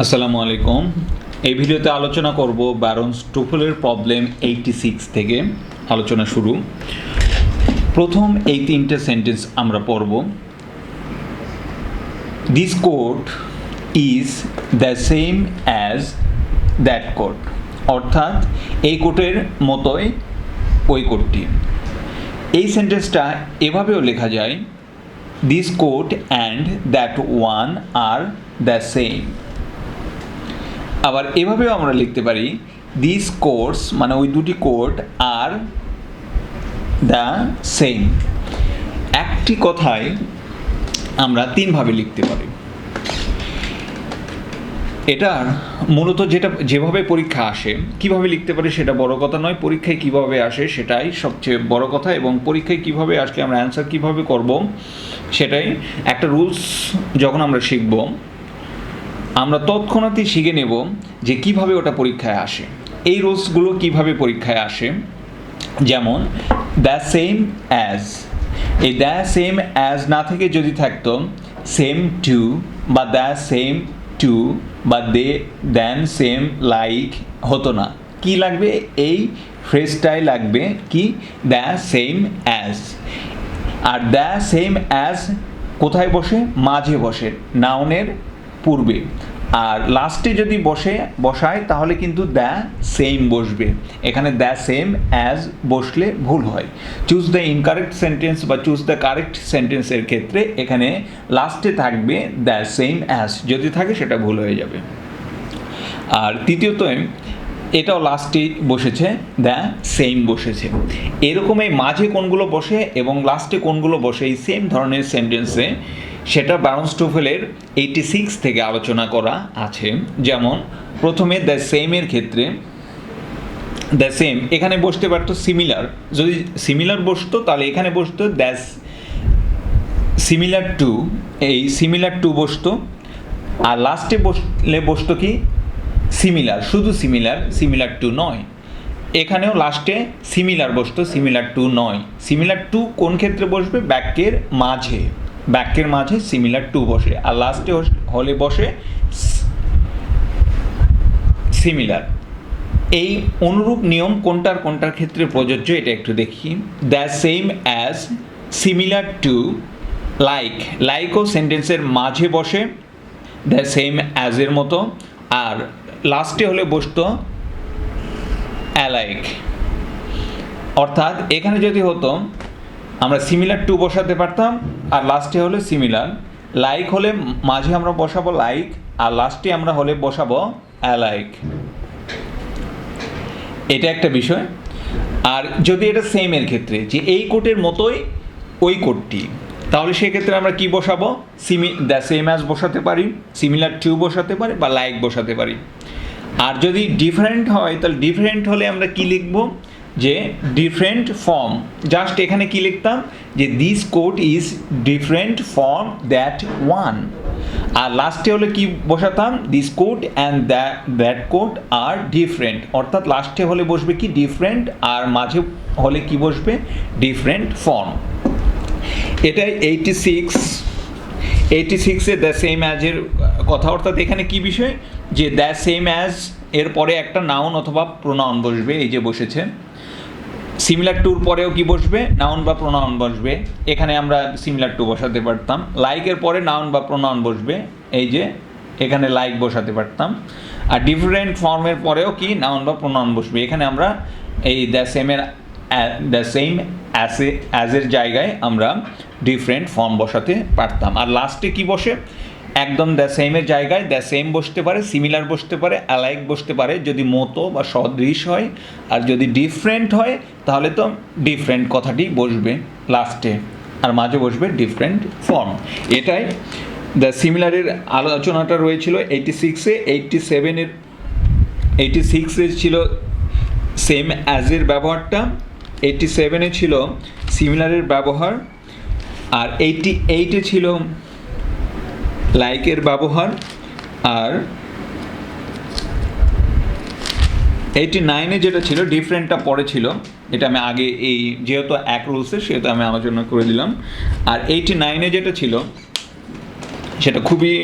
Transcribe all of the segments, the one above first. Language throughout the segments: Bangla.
আসসালামু আলাইকুম। এই ভিডিওতে আলোচনা করব ব্যারনস টুফেলের প্রবলেম 86 থেকে আলোচনা শুরু। প্রথম এই তিনটে সেন্টেন্স আমরা পড়ব। This code is the same as that code, অর্থাৎ এই কোটের মতোই ওই কোডটি। এই সেন্টেন্সটা এভাবেও লেখা যায়, this code and that one are the same. আবার এভাবেও আমরা লিখতে পারি, দিস কোডস মানে ওই দুটি কোড আর দ্য সেম। একটি কথায় আমরা তিনভাবে লিখতে পারি। এটার মূলত যেভাবে পরীক্ষা আসে, কিভাবে লিখতে পারি সেটা বড় কথা নয়, পরীক্ষায় কিভাবে আসে সেটাই সবচেয়ে বড় কথা। এবং পরীক্ষায় কিভাবে আসলে আমরা অ্যান্সার কিভাবে করব সেটাই একটা রুলস। যখন আমরা শিখব আমরা তৎক্ষণাৎই শিখে নেব যে কিভাবে ওটা পরীক্ষায় আসে। এই রুলসগুলো কিভাবে পরীক্ষায় আসে, যেমন দ্য সেম অ্যাজ, এই দ্য সেম অ্যাজ না থেকে যদি থাকতো সেম টু বা দ্য সেম টু বা দে দেন সেম লাইক হতো না। কি লাগবে? এই ফ্রেজটাই লাগবে কি? The same as. Are the same as কোথায় বসে? মাঝে বসে, নাউনের পূর্বে। আর লাস্টে যদি বসায় তাহলে কিন্তু দ্য সেম বসবে। এখানে দ্য সেম অ্যাজ বসলে ভুল হয়। চুজ দ্য ইনকারেক্ট সেন্টেন্স বা চুজ দ্য কারেক্ট সেন্টেন্সের ক্ষেত্রে এখানে লাস্টে থাকবে দ্য সেম অ্যাজ, যদি থাকে সেটা ভুল হয়ে যাবে। আর তৃতীয়ত এটাও লাস্টে বসেছে, দ্য সেম বসেছে। এরকম এই মাঝে কোনগুলো বসে এবং লাস্টে কোনগুলো বসে এই সেম ধরনের সেন্টেন্সে, সেটা ব্যারনস টুফেলের 86 থেকে আলোচনা করা আছে। যেমন প্রথমে দ্য সেমের ক্ষেত্রে দ্য সেম এখানে বসতে পারতো সিমিলার। যদি সিমিলার বসতো তাহলে এখানে বসতো দ্য সিমিলার টু, এই সিমিলার টু বসতো। আর লাস্টে বসলে বসতো কি? সিমিলার, শুধু সিমিলার, সিমিলার টু নয়। এখানেও লাস্টে সিমিলার বসতো, সিমিলার টু নয়। সিমিলার টু কোন ক্ষেত্রে বসবে? বাক্যের মাঝে, বাক্যের মাঝে সিমিলার টু বসে। আর লাস্টে হলে বসে সিমিলার। এই অনুরূপ নিয়ম কোনটার কোনটার ক্ষেত্রে প্রযোজ্য এটা একটু দেখি। The same as, similar to, like. লাইকও সেন্টেন্সের মাঝে বসে দ্য সেম অ্যাজের মতো। আর লাস্টে হলে বসতো অ্যালাইক। অর্থাৎ এখানে যদি হতো আমরা সিমিলার টু বসাতে পারতাম আর লাস্টে হলে সিমিলার। লাইক হলে মাঝে আমরা বসাবো লাইক আর লাস্টে আমরা হলে বসাবো অ্যালাইক। এটা একটা বিষয়। আর যদি এটা সেমের ক্ষেত্রে, যে এই কোডের মতোই ওই কোডটি, তাহলে সেক্ষেত্রে আমরা কি বসাবো? দ্য সেম অ্যাজ বসাতে পারি, সিমিলার টু বসাতে পারি বা লাইক বসাতে পারি। আর যদি ডিফারেন্ট হয় তাহলে ডিফারেন্ট হলে আমরা কি লিখব? যে ডিফারেন্ট ফর্ম। জাস্ট এখানে কি লিখতাম? যে this code is different form that one. আর লাস্টে হলে কি বসাতাম? This code and that code are different. অর্থাৎ লাস্টে হলে বসবে কি? ডিফারেন্ট। আর মাঝে হলে কি বসবে? Different form. এটাই 86-এ দ্য সেম অ্যাজের কথা। অর্থাৎ এখানে কি বিষয়? যে দ্য সেম অ্যাজ এর পরে একটা নাউন অথবা প্রোনাউন বসবে, এই যে বসেছে। সিমিলার টুর পরেও কি বসবে? নাউন বা প্রোনাউন বসবে। এখানে আমরা সিমিলার টু বসাতে পারতাম। লাইকের পরে নাউন বা প্রোনাউন বসবে, এই যে এখানে লাইক বসাতে পারতাম। আর ডিফারেন্ট ফর্মের পরেও কি? নাউন বা প্রোনাউন বসবে। এখানে আমরা এই দ্য সেম অ্যাজের জায়গায় আমরা ডিফারেন্ট ফর্ম বসাতে পারতাম। আর লাস্টে কি বসে? একদম দ্য সেমের জায়গায় দ্য সেম বসতে পারে, সিমিলার বসতে পারে, অ্যালাইক বসতে পারে যদি মতো বা সদৃশ হয়। আর যদি ডিফারেন্ট হয় তাহলে তো ডিফারেন্ট কথাটি বসবে লাস্টে, আর মাঝে বসবে ডিফারেন্ট ফর্ম। এটাই দ্য সিমিলারের আলোচনাটা রয়েছিল 86-এ। 86-এ ছিল সেম অ্যাজের ব্যবহারটা, 87-এ ছিল সিমিলারের ব্যবহার, আর 88-এ ছিল লাইকের ব্যবহার, আর 89-এ যেটা ছিল ডিফারেন্টটা পরে ছিল। এটা আমি আগে এই যেহেতু এক রুলসে সেহেতু আমি আলোচনা করে দিলাম। আর 89-এ যেটা ছিল সেটা খুবই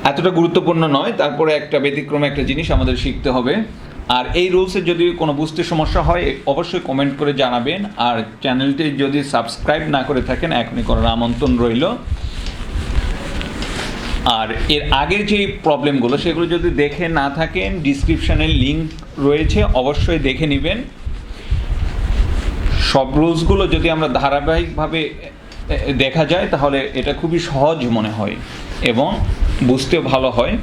এতটা গুরুত্বপূর্ণ নয়, তারপরে একটা ব্যতিক্রমে একটা জিনিস আমাদের শিখতে হবে। আর এই রুলসের যদি কোনো বুঝতে সমস্যা হয় অবশ্যই কমেন্ট করে জানাবেন। আর চ্যানেলটি যদি সাবস্ক্রাইব না করে থাকেন এখনই করার আমন্ত্রণ রইল। আর এর আগের যে প্রবলেমগুলো সেগুলো যদি দেখে না থাকেন ডিসক্রিপশানে লিঙ্ক রয়েছে, অবশ্যই দেখে নেবেন। সব রুলসগুলো যদি আমরা ধারাবাহিকভাবে দেখা যায় তাহলে এটা খুবই সহজ মনে হয় এবং বুঝতেও ভালো হয়।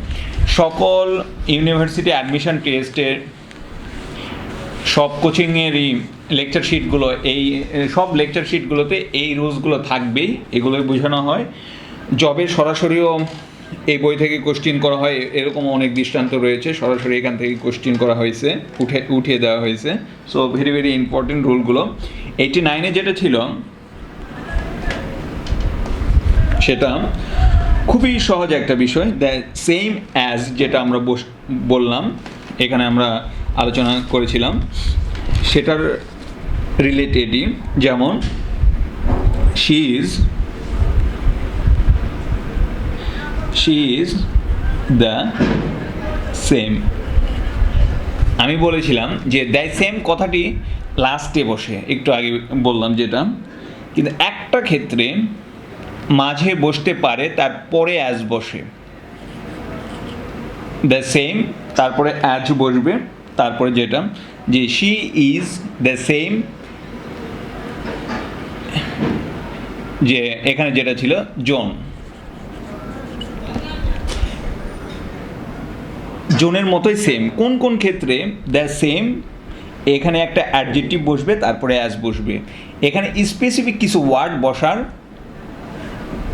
সকল ইউনিভার্সিটি অ্যাডমিশন টেস্টের সব কোচিংয়েরই লেকচার শিটগুলো, এই সব লেকচার শিটগুলোতে এই রুলসগুলো থাকবেই, এগুলোই বোঝানো হয়। জবের সরাসরিও এই বই থেকে কোশ্চিন করা হয়, এরকম অনেক দৃষ্টান্ত রয়েছে, সরাসরি এখান থেকে কোশ্চিন করা হয়েছে, উঠিয়ে দেওয়া হয়েছে। সো ভেরি ভেরি ইম্পর্টেন্ট রুলগুলো। 89-এ যেটা ছিল সেটা খুবই সহজ একটা বিষয়, দ্য সেম অ্যাজ যেটা আমরা বললাম এখানে আমরা আলোচনা করেছিলাম সেটার রিলেটেডই, যেমন শি ইজ দ্য সেম। আমি বলেছিলাম যে দ্য সেম কথাটি লাস্টে বসে, একটু আগে বললাম যেটা, কিন্তু একটা ক্ষেত্রে মাঝে বসতে পারে, তারপরে অ্যাজ বসে। দ্য সেম তারপরে অ্যাজ বসবে, তারপরে যেটা যে শি ইজ দ্য সেম, যে এখানে যেটা ছিল জন, জনের মতোই সেম। কোন কোন ক্ষেত্রে দ্য সেম এখানে একটা অ্যাডজেক্টিভ বসবে, তারপরে অ্যাজ বসবে। এখানে স্পেসিফিক কিছু ওয়ার্ড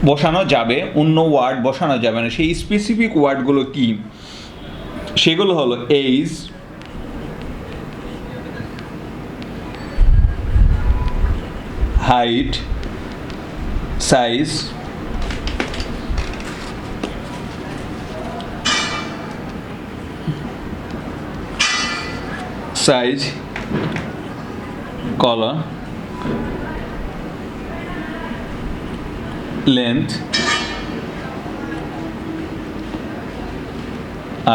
বসানো যাবে, অন্য ওয়ার্ড বসানো যাবে না। সেই স্পেসিফিক ওয়ার্ডগুলো কি? সেগুলো হলো age, height, size, color, length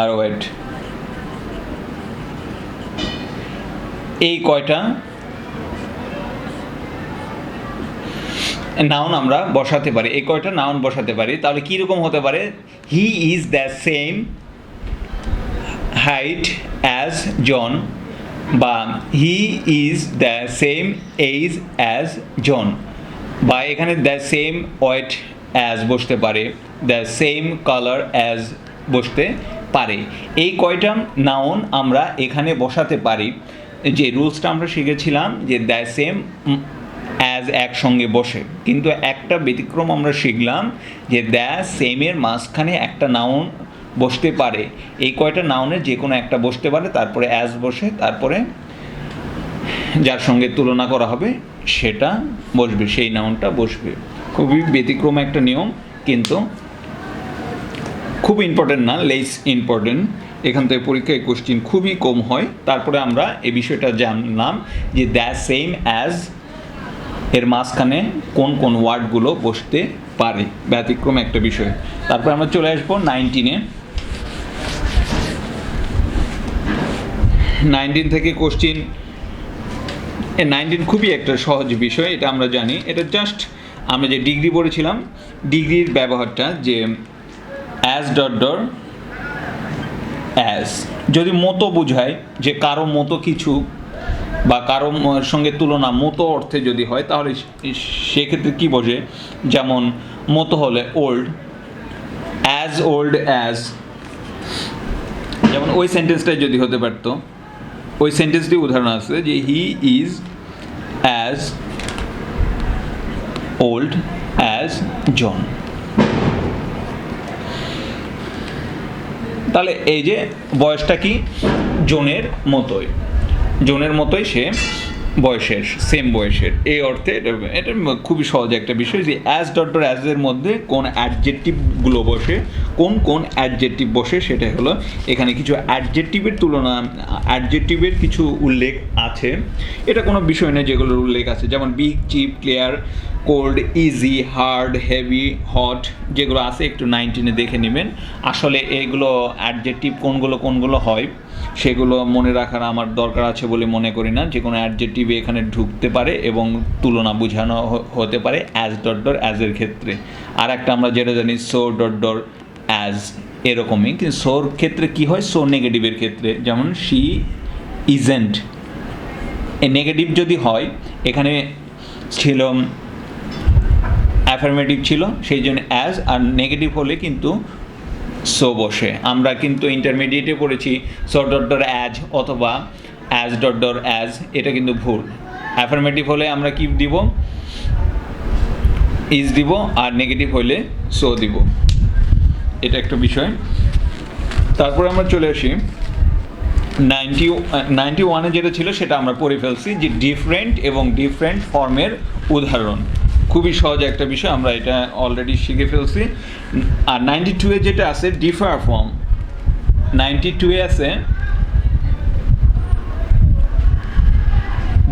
আর ওয়েট। এই কয়টা নাউন আমরা বসাতে পারি, এই কয়টা নাউন বসাতে পারি। তাহলে কীরকম হতে পারে? He is the same height as John, বা he is the same age as John, বা এখানে দ্য সেম ওয়েট অ্যাজ বসতে পারে, দ্য সেম কালার অ্যাজ বসতে পারে। এই কয়টা নাউন আমরা এখানে বসাতে পারি। যে রুলসটা আমরা শিখেছিলাম যে দ্য সেম অ্যাজ একসঙ্গে বসে, কিন্তু একটা ব্যতিক্রম আমরা শিখলাম যে দ্য সেমের মাঝখানে একটা নাউন বসতে পারে। এই কয়টা নাউনের যে কোনো একটা বসতে পারে, তারপরে অ্যাজ বসে, তারপরে যার সঙ্গে তুলনা করা হবে সেটা বসবে, সেই নাউনটা বসবে। খুবই ব্যতিক্রম একটা নিয়ম, কিন্তু খুব ইম্পর্টেন্ট না, লেস ইম্পর্টেন্ট। এখান থেকে পরীক্ষায় কোশ্চিন খুবই কম হয়। তারপরে আমরা এই বিষয়টা জানলাম যে দ্য সেম অ্যাজ এর মাঝখানে কোন কোন ওয়ার্ডগুলো বসতে পারে, ব্যতিক্রম একটা বিষয়। তারপরে আমরা চলে আসবো 19-এ। 19 থেকে কোশ্চিন, 19 খুবই একটা সহজ বিষয়, এটা আমরা জানি। এটা জাস্ট আমরা যে ডিগ্রি পড়েছিলাম, ডিগ্রির ব্যবহারটা, যে অ্যাজ ডট ডট অ্যাজ যদি মতো বোঝায়, যে কারো মতো কিছু বা কারো সঙ্গে তুলনা মতো অর্থে যদি হয়, তাহলে সেক্ষেত্রে কী বোঝে? যেমন মতো হলে ওল্ড অ্যাজ, যেমন ওই সেন্টেন্সটাই যদি হতে পারতো, ওই সেন্টেন্সটি উদাহরণ আছে যে he is as old as John. তাহলে এই যে বয়সটা কি জনের মতোই সে বয়সের, সেম বয়সের, এই অর্থে এটা খুবই সহজ একটা বিষয় যে অ্যাজ ডট ডট অ্যাজের মধ্যে কোন অ্যাডজেক্টিভগুলো বসে, কোন অ্যাডজেক্টিভ বসে, সেটা হলো এখানে কিছু অ্যাডজেক্টিভের কিছু উল্লেখ আছে। এটা কোনো বিষয় নেই যেগুলোর উল্লেখ আছে, যেমন big, cheap, clear, cold, easy, hard, heavy, hot যেগুলো আছে একটু 19-এ দেখে নেবেন। আসলে এগুলো অ্যাডজেক্টিভ কোনগুলো হয় সেগুলো মনে রাখার আমার দরকার আছে বলে মনে করি না। যে কোনো অ্যাডজেক্টিভ এখানে ঢুকতে পারে এবং তুলনা বোঝানো হতে পারে অ্যাজ ডট ডট অ্যাজের ক্ষেত্রে। আর একটা আমরা যেটা জানি সো ডট ডট অ্যাজ, এরকমই। কিন্তু সোর ক্ষেত্রে কি হয়, সো নেগেটিভের ক্ষেত্রে, যেমন শি ইজেন্ট, এ নেগেটিভ যদি হয়, এখানে ছিল অ্যাফার্মেটিভ ছিল সেই জন্য অ্যাজ, আর নেগেটিভ হলে কিন্তু সো বসে। আমরা কিন্তু ইন্টারমিডিয়েটে পড়েছি সো ডট ডট অ্যাজ অথবা অ্যাজ ডট ডট অ্যাজ, এটা কিন্তু ভুল। অ্যাফার্মেটিভ হলে আমরা কি দিব, ইজ দিব, আর নেগেটিভ হলে সো দিব, এটা একটা বিষয়। তারপরে আমরা চলে আসি 91-এ যেটা ছিল সেটা আমরা পড়ে ফেলছি, যে ডিফারেন্ট এবং ডিফারেন্ট ফর্মের উদাহরণ। খুবই সহজ একটা বিষয়, আমরা এটা অলরেডি শিখে ফেলছি। আর 92-এ যেটা আছে ডিফার ফর্ম, 92-এ আছে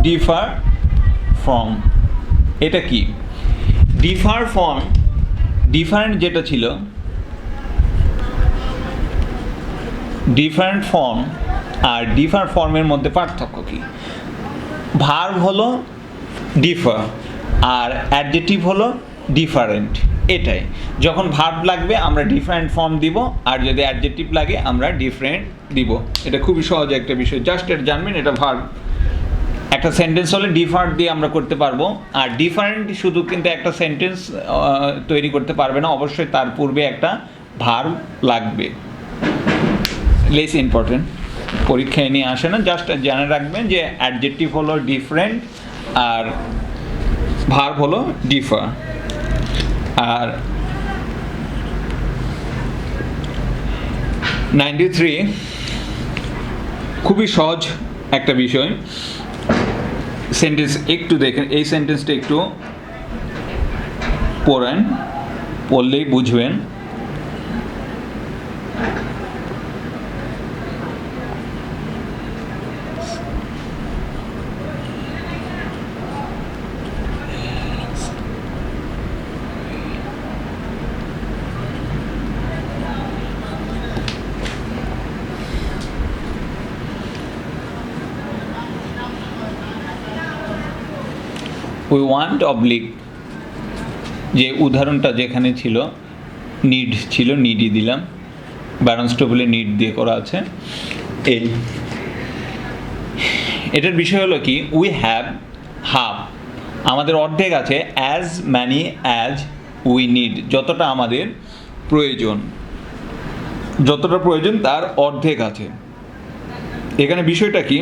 ডিফার ফর্ম। এটা কি ডিফার ফর্ম? ডিফারেন্ট যেটা ছিল, ডিফারেন্ট ফর্ম আর ডিফার ফর্মের মধ্যে পার্থক্য কি? ভার্ব হলো ডিফার আর অ্যাডজেক্টিভ হলো ডিফারেন্ট। এটাই, যখন ভার্ব লাগবে আমরা ডিফারেন্ট ফর্ম দিব, আর যদি অ্যাডজেক্টিভ লাগে আমরা ডিফারেন্ট দিব। এটা খুবই সহজ একটা বিষয়, জাস্ট এটা জানবেন। এটা ভার্ব, একটা সেন্টেন্স হলে ডিফার দিয়ে আমরা করতে পারবো। আর ডিফারেন্ট শুধু কিন্তু একটা সেন্টেন্স তৈরি করতে পারবে না, অবশ্যই তার পূর্বে একটা ভার্ব লাগবে। লেস ইম্পর্টেন্ট, পরীক্ষায় নিয়ে আসে না, জাস্ট জেনে রাখবেন যে অ্যাডজেক্টিভ হলো ডিফারেন্ট আর ভার্ব হলো ডিফার। আর 93 খুবই সহজ একটা বিষয়। সেন্টেন্স একটু দেখেন, এই সেন্টেন্সটা একটু পড়েন, পড়লেই বুঝবেন। উই ওয়ান্ট অবলিক, যে উদাহরণটা যেখানে ছিল নিড ছিল, নিডই দিলাম, ব্যারন স্টোভেলে নিড দিয়ে করা আছে। এই এটার বিষয় হলো কি, উই হ্যাভ হাফ, আমাদের অর্ধেক আছে, as many as we need, যতটা আমাদের প্রয়োজন, যতটা প্রয়োজন তার অর্ধেক আছে। এখানে বিষয়টা কি,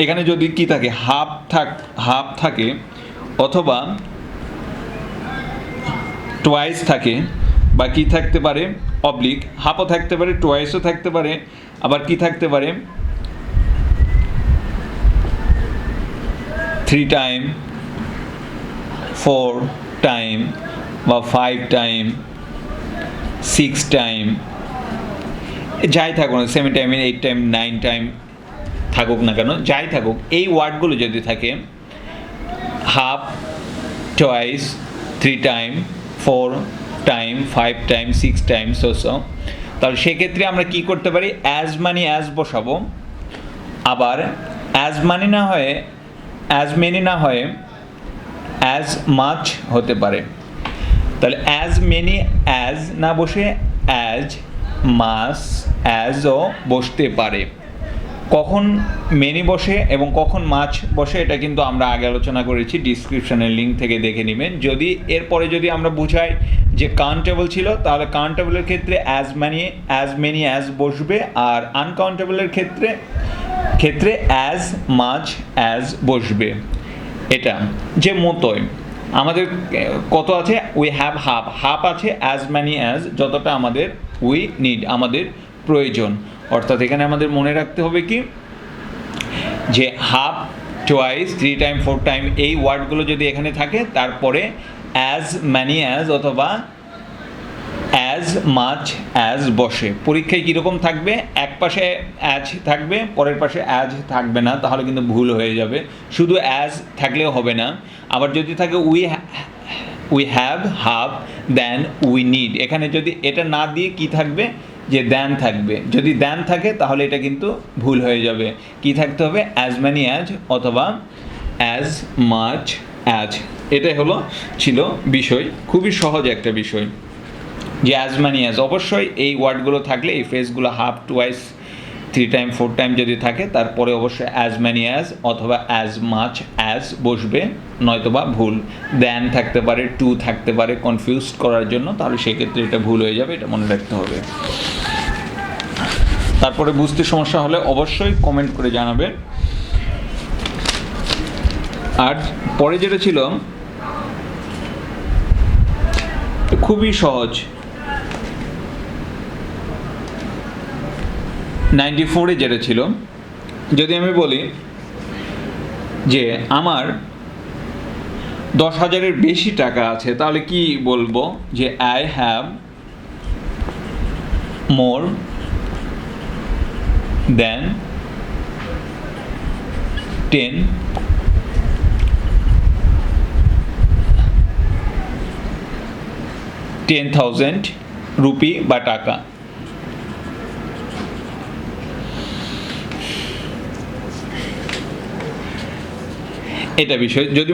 এখানে যদি কি থাকে, হাফ থাকে অথবা টোয়াইস থাকে, বা কি থাকতে পারে, অবলিক, হাফও থাকতে পারে, টোয়াইসও থাকতে পারে, আবার কি থাকতে পারে, 3 টাইম, 4 টাইম, বা 5 টাইম, 6 টাইম, যাই থাকুক না, 7 টাইম, 8 টাইম, 9 টাইম থাকুক না কেন, যাই থাকুক, এই ওয়ার্ডগুলো যদি থাকে, half, twice, 3 time, 4 time, 5 time, 6 time, so তাহলে সেক্ষেত্রে আমরা কি করতে পারি, অ্যাজ মানি অ্যাজ বসাবো। আবার অ্যাজ মানি না হয়ে, অ্যাজ মেনি না হয়ে অ্যাজ মাচ হতে পারে। তাহলে অ্যাজ মেনি অ্যাজ না বসে অ্যাজ মাস অ্যাজও বসতে পারে। কখন মেনি বসে এবং কখন মাছ বসে এটা কিন্তু আমরা আগে আলোচনা করেছি, ডিসক্রিপশনের লিঙ্ক থেকে দেখে নেবেন। যদি এরপরে যদি আমরা বুঝাই যে কাউন্টেবল ছিল, তাহলে কাউন্টেবলের ক্ষেত্রে অ্যাজ মেনি অ্যাজ বসবে, আর আনকাউন্টেবলের ক্ষেত্রে অ্যাজ মাছ অ্যাজ বসবে। এটা যে মতোই আমাদের কত আছে, উই হ্যাভ হাফ আছে, অ্যাজ মেনি অ্যাজ, যতটা আমাদের উই নিড, আমাদের প্রয়োজন। অর্থাৎ এখানে আমাদের মনে রাখতে হবে কি, যে হাফ, টোয়াইস, 3 টাইম, 4 টাইম, এই ওয়ার্ডগুলো যদি এখানে থাকে, তারপরে অ্যাজ ম্যানি অ্যাজ অথবা অ্যাজ মাচ অ্যাজ বসে। পরীক্ষায় কীরকম থাকবে, এক পাশে অ্যাজ থাকবে, পরের পাশে অ্যাজ থাকবে না, তাহলে কিন্তু ভুল হয়ে যাবে। শুধু অ্যাজ থাকলেও হবে না, আবার যদি থাকে we have half then we need, এখানে যদি এটা না দিয়ে কি থাকবে, যে দেন থাকবে। যদি দেন থাকে তাহলে এটা কিন্তু ভুল হয়ে যাবে, কি থাকতে হবে, অ্যাজ ম্যানি অ্যাজ অথবা অ্যাজ মাচ অ্যাজ। এটাই ছিল বিষয়, খুবই সহজ একটা বিষয় যে অ্যাজ ম্যানি অ্যাজ। অবশ্যই এই ওয়ার্ডগুলো থাকলে, এই ফ্রেজগুলো হাফ, টুয়াইস, 3 টাইম 4 টাইম যদি থাকে, তারপরে অবশ্যই অ্যাজ ম্যানি অ্যাজ অথবা অ্যাজ মাচ অ্যাজ বসবে, নয়তোবা ভুল। দেন থাকতে পারে, টু থাকতে পারে কনফিউজ করার জন্য, তাহলে সেক্ষেত্রে এটা ভুল হয়ে যাবে, এটা মনে রাখতে হবে। তারপরে বুঝতে সমস্যা হলে অবশ্যই কমেন্ট করে জানাবেন। আর পরে যেটা ছিল খুবই সহজ, 94-এ যেটা ছিল, যদি আমি বলি যে আমার 10,000-এর বেশি টাকা আছে, তাহলে কি বলবো, যে I have more then 10,000 rupee বা টাকা। এটা বিষয়। যদি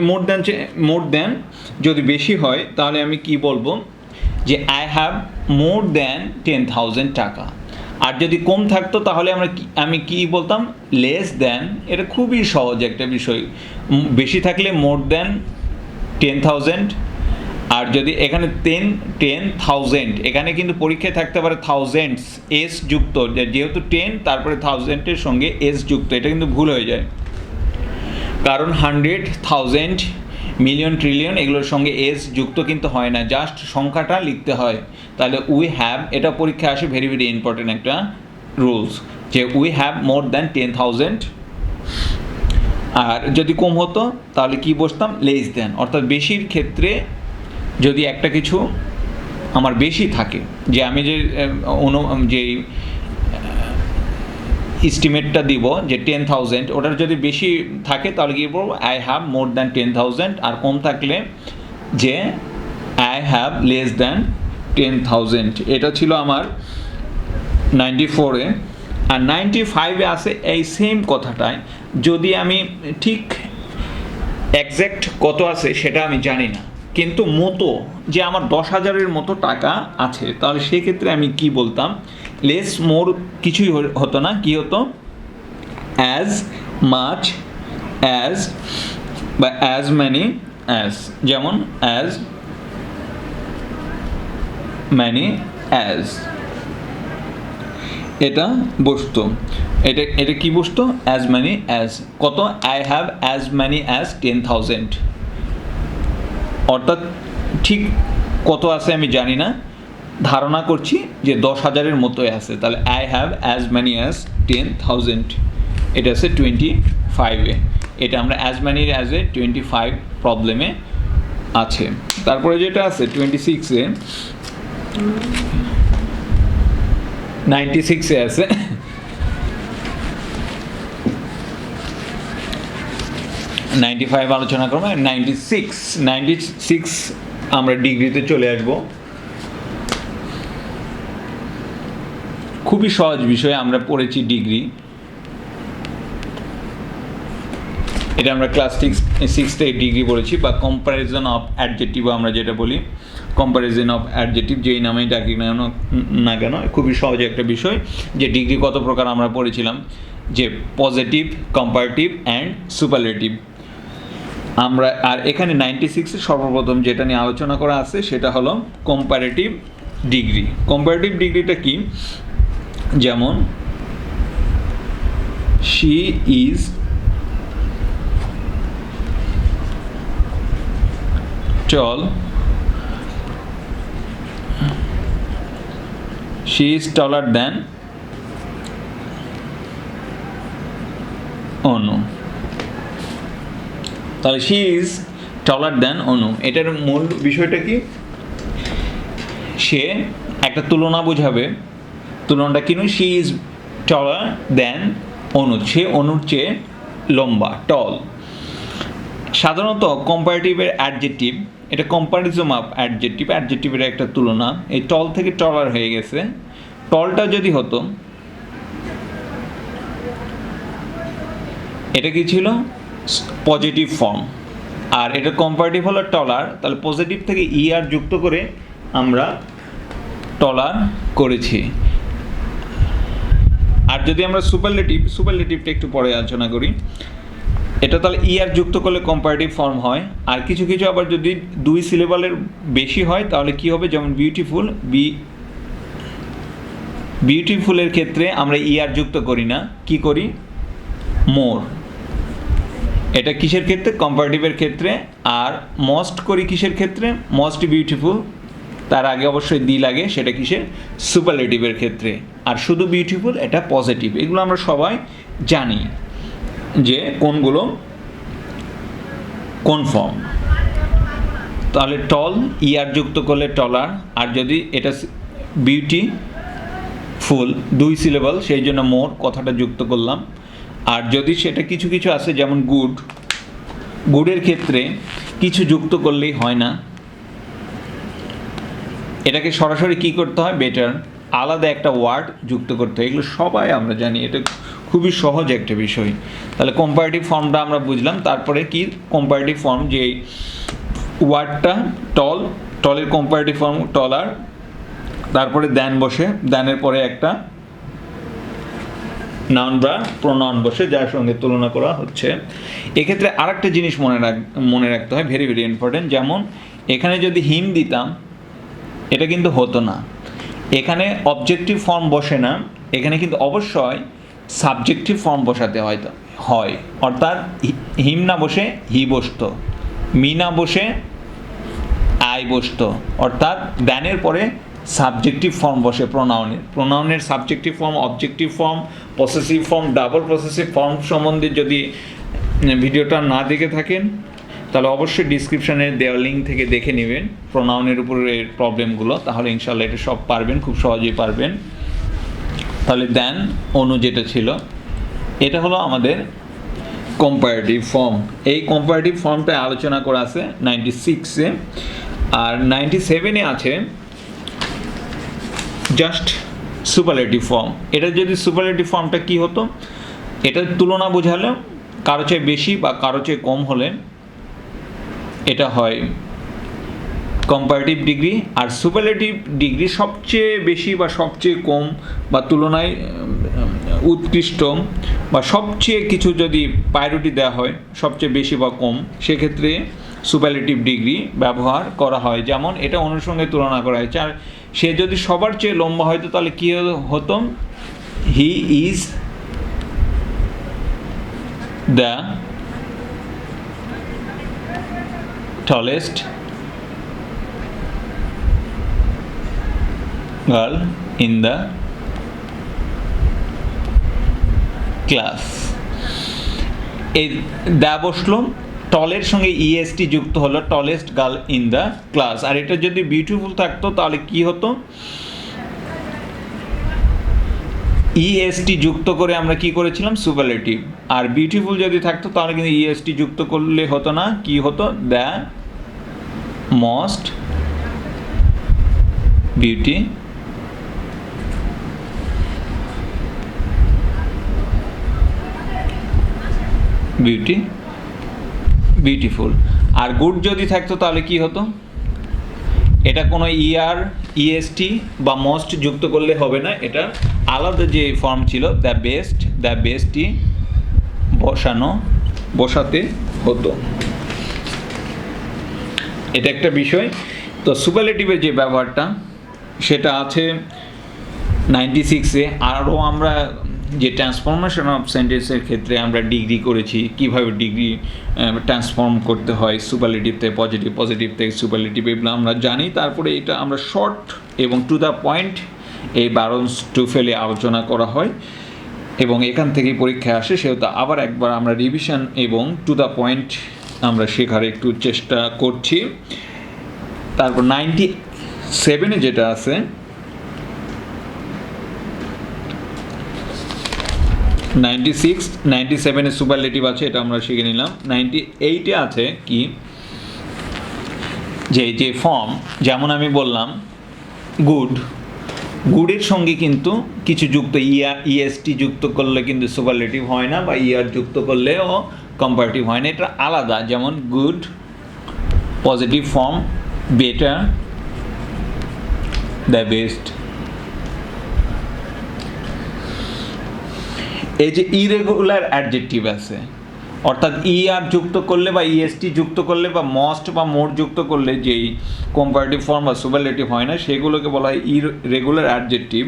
মোর দেন যদি বেশি হয়, তাহলে আমি কি বলবো, যে আই হ্যাভ মোর দেন 10,000 টাকা। আর যদি কম থাকতো তাহলে আমি কি বলতাম, লেস দেন। এটা খুবই সহজ একটা বিষয়। বেশি থাকলে মোর দেন 10,000, আর যদি এখানে 10,000, এখানে কিন্তু পরীক্ষায় থাকতে পারে থাউজেন্ডস, এস যুক্ত, যেহেতু 10 তারপরে থাউজেন্ডের সঙ্গে এস যুক্ত, এটা কিন্তু ভুল হয়ে যায়। কারণ 100, 1000, মিলিয়ন, ট্রিলিয়ন এগুলোর সঙ্গে এস যুক্ত কিন্তু হয় না, জাস্ট সংখ্যাটা লিখতে হয়। তাহলে উই হ্যাভ, এটা পরীক্ষায় আসে, ভেরি ভেরি ইম্পর্টেন্ট একটা রুলস, যে উই হ্যাভ মোর দ্যান 10,000। আর যদি কম হতো তাহলে কি বসতাম, লেস দেন। অর্থাৎ বেশির ক্ষেত্রে যদি একটা কিছু আমার বেশি থাকে, যে আমি যে এস্টিমেটটা দিব যে 10,000, ওটার যদি বেশি থাকে তাহলে কি বলবো, আই হ্যাভ মোর দ্যান 10,000। আর কম থাকলে যে আই হ্যাভ লেস দ্যান 10,000। এটা ছিল আমার 94-এ। আর 95-এ আছে এই সেম কথাটাই, যদি আমি ঠিক এক্স্যাক্ট কত আছে সেটা আমি জানি না, কিন্তু মতো যে আমার 10,000-এর মতো টাকা আছে, তাহলে সেক্ষেত্রে আমি কি বলতাম, লেস মোর কিছুই হতো না, কি হতো, অ্যাজ মাচ অ্যাজ বা অ্যাজ ম্যানি অ্যাজ। যেমন অ্যাজ ম্যানি অ্যাজ, এটা বসতো। এটা কি বসতো, অ্যাজ ম্যানি অ্যাজ। কত, I have as many as 10,000। অর্থাৎ ঠিক কত আছে আমি জানি না, ধারণা করছি যে 10,000-এর মতোই আছে, তাহলে I have as many as 10,000। এটা আছে 25-এ। এটা আমরা অ্যাজ ম্যানি অ্যাজে 25 প্রবলেমে আছে। তারপরে যেটা আছে 26-এ, 96-এ আছে, 95 আলোচনা করবো। 96 আমরা ডিগ্রিতে চলে আসব। খুবই সহজ বিষয়, আমরা পড়েছি ডিগ্রি, এটা আমরা ক্লাস 6-এ ডিগ্রি পড়েছি, বা কম্প্যারিজন অফ অ্যাডজেক্টিভ আমরা যেটা বলি, কম্প্যারিজন অফ অ্যাডজেক্টিভ, যেই নামেই ডাকি না কেন, খুবই সহজ একটা বিষয়। যে ডিগ্রি কত প্রকার আমরা পড়েছিলাম, যে পজিটিভ, কম্পারেটিভ অ্যান্ড সুপারলেটিভ। আমরা আর এখানে 96-এ সর্বপ্রথম যেটা নিয়ে আলোচনা করা আছে সেটা হলো কম্পারেটিভ ডিগ্রি। কম্পারেটিভ ডিগ্রিটা কি, যেমন she is tall, she is taller than অনু। তাহলে she is taller than অনু, এটার মূল বিষয়টা কি, সে একটা তুলনা বোঝাবে। তুলনাটা কি, she is taller than অনু, সে অনুর চেয়ে লম্বা, টল। সাধারণত কম্পারেটিভের অ্যাডজেক্টিভ এটা কম্পারিজম অফ অ্যাডজেক্টিভের একটা তুলনা। এই টল থেকে টলার হয়ে গেছে। টলটা যদি হতো, এটা কি ছিল? Positive form. আর এটা কম্পারেটিভ হলো টলার, তাহলে পজিটিভ থেকে আর যুক্ত করে আমরা টলার করেছি। আর যদি আমরা সুপারলেটিভটা একটু পরে আলোচনা করি, এটা তাহলে আর যুক্ত করলে কম্পারেটিভ ফর্ম হয়। আর কিছু কিছু আবার যদি 2 সিলেবালের বেশি হয় তাহলে কি হবে, যেমন বিউটিফুলের ক্ষেত্রে আমরা আর যুক্ত করি না, কি করি? মোর। এটা কিসের ক্ষেত্রে? কম্পারেটিভের ক্ষেত্রে। আর মস্ট করি কিসের ক্ষেত্রে? মোস্ট বিউটিফুল, তার আগে অবশ্যই দি লাগে, সেটা কিসের? সুপারলেটিভের ক্ষেত্রে। আর শুধু বিউটিফুল এটা পজিটিভ। এগুলো আমরা সবাই জানি যে কোনগুলো কোন ফর্ম। তাহলে টল আর যুক্ত করলে টলার, আর যদি এটা বিউটিফুল 2 সিলেবল সেই জন্য মোর কথাটা যুক্ত করলাম। আর যদি সেটা কিছু কিছু আছে যেমন গুডের ক্ষেত্রে কিছু যুক্ত করলেই হয় না, এটাকে সরাসরি কি করতে হয়? বেটার, আলাদা একটা ওয়ার্ড যুক্ত করতে হয়। এগুলো সবাই আমরা জানি, এটা খুবই সহজ একটা বিষয়। তাহলে কম্পারেটিভ ফর্মটা আমরা বুঝলাম। তারপরে কি কম্পারেটিভ ফর্ম? যে ওয়ার্ডটা টলের কম্পারেটিভ ফর্ম টলার, তারপরে দেন বসে, দেনের পরে একটা নাউন বা প্রোনাউন বসে যার সঙ্গে তুলনা করা হচ্ছে। এক্ষেত্রে আরেকটা জিনিস মনে রাখতে হয়, ভেরি ভেরি ইম্পর্টেন্ট। যেমন এখানে যদি হিম দিতাম, এটা কিন্তু হতো না। এখানে অবজেক্টিভ ফর্ম বসে না, এখানে কিন্তু অবশ্যই সাবজেক্টিভ ফর্ম বসাতে হয়। অর্থাৎ হিম না বসে হি বসতো, মি না বসে আই বসতো। অর্থাৎ দেনের পরে সাবজেক্টিভ ফর্ম বসে প্রোনাউনের subjective form, objective form, possessive form, double possessive form সম্বন্ধে যদি ভিডিওটা না দেখে থাকেন তাহলে অবশ্যই ডিসক্রিপশানে দেওয়া লিঙ্ক থেকে দেখে নেবেন প্রোনাউনের উপরের প্রবলেমগুলো, তাহলে ইনশাল্লাহ এটা সব পারবেন, খুব সহজেই পারবেন। তাহলে দেন অনু যেটা ছিল, এটা হলো আমাদের কম্পারেটিভ ফর্ম। এই কম্পারেটিভ ফর্মটা আলোচনা করা আছে 96-এ। আর 97-এ আছে জাস্ট সুপারলেটিভ ফর্ম। এটা যদি সুপারলেটিভ ফর্মটা কি হতো? এটা তুলনা বোঝালে কারো চেয়ে বেশি বা কারো চেয়ে কম হলে এটা হয় কম্পারেটিভ ডিগ্রি। আর সুপারলেটিভ ডিগ্রি সবচেয়ে বেশি বা সবচেয়ে কম বা তুলনায় উৎকৃষ্ট বা সবচেয়ে কিছু যদি প্রায়োরিটি দেওয়া হয়, সবচেয়ে বেশি বা কম, সেক্ষেত্রে সুপারলেটিভ ডিগ্রি ব্যবহার করা হয়। যেমন এটা অনুর সঙ্গে তুলনা করা হয়েছে। আর সে যদি সবার চেয়ে লম্বা হয়তো তাহলে কী হতো? He is the tallest girl in the class. এই দ্য বসলো, টলের সঙ্গে ইএসটি যুক্ত হলো, tallest girl in the class. আর এটা যদি বিউটিফুল থাকতো তাহলে কি হতো? ইএসটি যুক্ত করে আমরা কি করেছিলাম? সুপারলেটিভ। আর বিউটিফুল যদি থাকতো তাহলে কিন্তু ইএসটি যুক্ত করলে হতো না, কি হতো? The most beautiful. আর গুড যদি থাকতো তাহলে কি হতো? এটা কোনো ইএসটি বা মোস্ট যুক্ত করলে হবে না, এটা আলাদা যে ফর্ম ছিল দ্য বেস্টই বসাতে হতো। এটা একটা বিষয়। তো সুপারলেটিভের যে ব্যবহারটা সেটা আছে 96-এ। আরও আমরা যে ট্রান্সফরমেশন অফ সেন্টেন্সের ক্ষেত্রে আমরা ডিগ্রি করেছি, কিভাবে ডিগ্রি ট্রান্সফর্ম করতে হয় সুপারলেটিভ থেকে পজিটিভ থেকে সুপারলেটিভ, এগুলো আমরা জানি। তারপরে এটা আমরা শর্ট এবং টু দ্য পয়েন্ট এই ব্যালেন্স টু ফেলে আলোচনা করা হয় এবং এখান থেকেই পরীক্ষায় আসে। সেহেতু আবার একবার আমরা রিভিশন এবং টু দ্য পয়েন্ট আমরা শেখার একটু চেষ্টা করছি। তারপর 97-এ যেটা আছে, 97-এ সুপারলেটিভ আছে, এটা আমরা শিখে নিলাম। 98-এ আছে কি? যে ফর্ম, যেমন আমি বললাম গুডের সঙ্গে কিন্তু কিছু যুক্ত ইএসটি যুক্ত করলে কিন্তু সুপারলেটিভ হয় না, বা ইয়ার যুক্ত করলেও কম্পারেটিভ হয় না, এটা আলাদা। যেমন good, positive form, better, the best. এই যে ইরেগুলার অ্যাডজেক্টিভ আছে, অর্থাৎ আর যুক্ত করলে বা ইএসটি যুক্ত করলে বা মস্ট বা মোর যুক্ত করলে যেই কম্পারেটিভ ফর্ম বা সুপারলেটিভ হয় না, সেগুলোকে বলা হয় ইরেগুলার অ্যাডজেক্টিভ।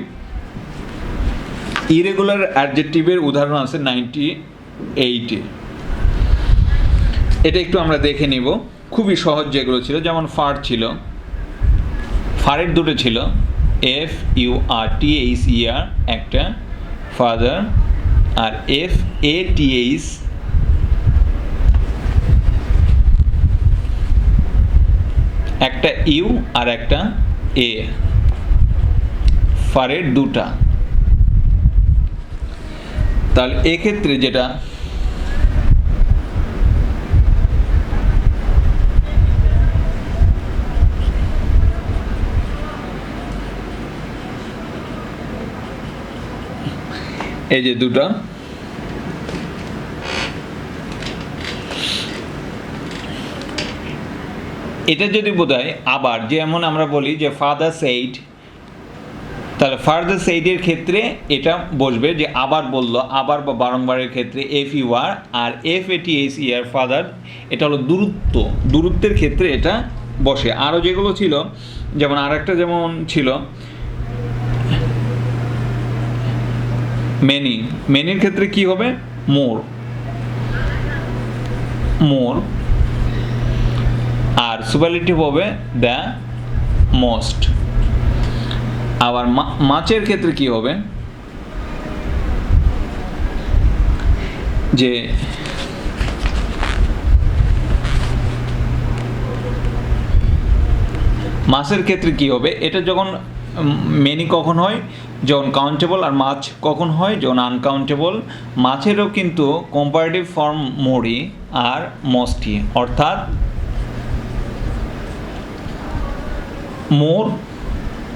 ইরেগুলার অ্যাডজেক্টিভের উদাহরণ আছে 98-এ। এটা একটু আমরা দেখে নিব, খুবই সহজ যেগুলো ছিল। যেমন ফার ছিল, ফারের দুটো ছিল, FURTHER একটা, ফাদার, আর FATH একটা ইউ আর একটা এ, ফারের দুটা। তাহলে এক্ষেত্রে যেটা এই যে দুটা, এটা যদি বোঝায় আবার, যেমন আমরা বলি যে ফাদার সেইড, তাহলে ফাদার সেইডের ক্ষেত্রে এটা বসবে যে আবার বললো, আবার বা বারংবারের ক্ষেত্রে FUR, আর FATHER ফাদার, এটা হলো দূরত্বের ক্ষেত্রে এটা বসে। আরও যেগুলো ছিল, যেমন আর একটা যেমন ছিল মেনির ক্ষেত্রে কি হবে, মোর, আর সুপারলেটিভ হবে দ্য মোস্ট। আবার মাছের ক্ষেত্রে কি হবে, যে মাছের ক্ষেত্রে কি হবে, এটা যখন মেনি কখন হয়, যখন কাউন্টেবল, আর মাছ কখন হয়, যখন আনকাউন্টেবল। মাছেরও কিন্তু কম্পারেটিভ ফর্ম মোরই আর মোস্টই, অর্থাৎ মোর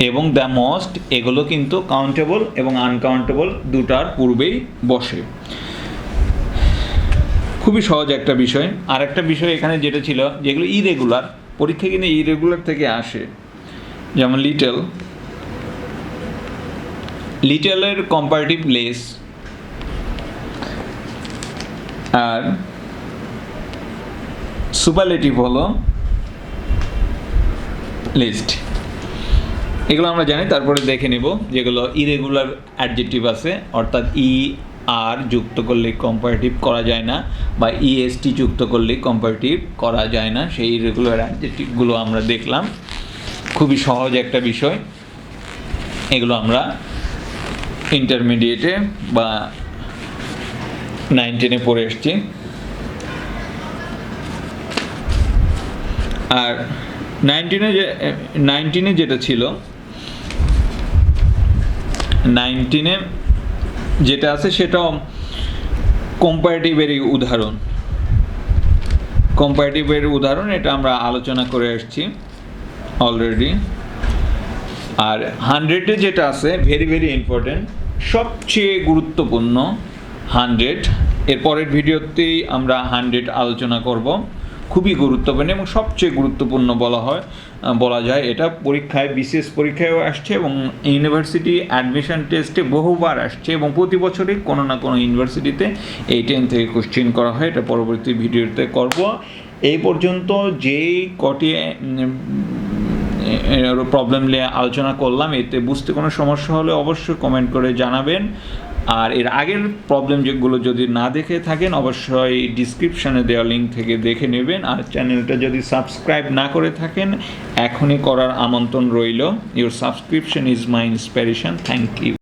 এবং দ্য মোস্ট, এগুলো কিন্তু কাউন্টেবল এবং আনকাউন্টেবল দুটার পূর্বেই বসে। খুবই সহজ একটা বিষয়। আর একটা বিষয় এখানে যেটা ছিল, যেগুলো ইরেগুলার, পরীক্ষা কিন্তু ইরেগুলার থেকে আসে, যেমন লিটলের কম্পারেটিভ লেস, আর সুপারলেটিভ হলো লিস্ট। এগুলো আমরা জানি, তারপরে দেখে নেব যেগুলো ইরেগুলার অ্যাডজেক্টিভ আছে, অর্থাৎ আর যুক্ত করলে কম্পারেটিভ করা যায় না, বা ইএসটি যুক্ত করলে কম্পারেটিভ করা যায় না, সেই ইরেগুলার অ্যাডজেক্টিভগুলো আমরা দেখলাম। খুবই সহজ একটা বিষয়, এগুলো আমরা ইন্টারমিডিয়েটে বা 9-10-এ পড়ে এসছি। আর 19-এ যেটা ছিল, 19-এ যেটা আছে সেটাও কম্পারেটিভেরই উদাহরণ, এটা আমরা আলোচনা করে আসছি অলরেডি। আর 100-এ যেটা আছে, ভেরি ইম্পর্টেন্ট, সবচেয়ে গুরুত্বপূর্ণ 100। এর পরের ভিডিওতেই আমরা 100 আলোচনা করব। খুবই গুরুত্বপূর্ণ এবং সবচেয়ে গুরুত্বপূর্ণ বলা যায়। এটা পরীক্ষায়, বিসিএস পরীক্ষায়ও আসছে এবং ইউনিভার্সিটি অ্যাডমিশন টেস্টে বহুবার আসছে, এবং প্রতি বছরই কোনো না কোনো ইউনিভার্সিটিতে এই 10 থেকে কোশ্চেন করা হয়। এটা পরবর্তী ভিডিওতে করব। এই পর্যন্ত যেই কটি প্রবলেম নিয়ে আলোচনা করলাম, এতে বুঝতে কোনো সমস্যা হলে অবশ্যই কমেন্ট করে জানাবেন। আর এর আগের প্রবলেম যেগুলো যদি না দেখে থাকেন, অবশ্যই ডিসক্রিপশানে দেওয়া লিঙ্ক থেকে দেখে নেবেন। আর চ্যানেলটা যদি সাবস্ক্রাইব না করে থাকেন, এখনই করার আমন্ত্রণ রইল। Your subscription is my inspiration. Thank you.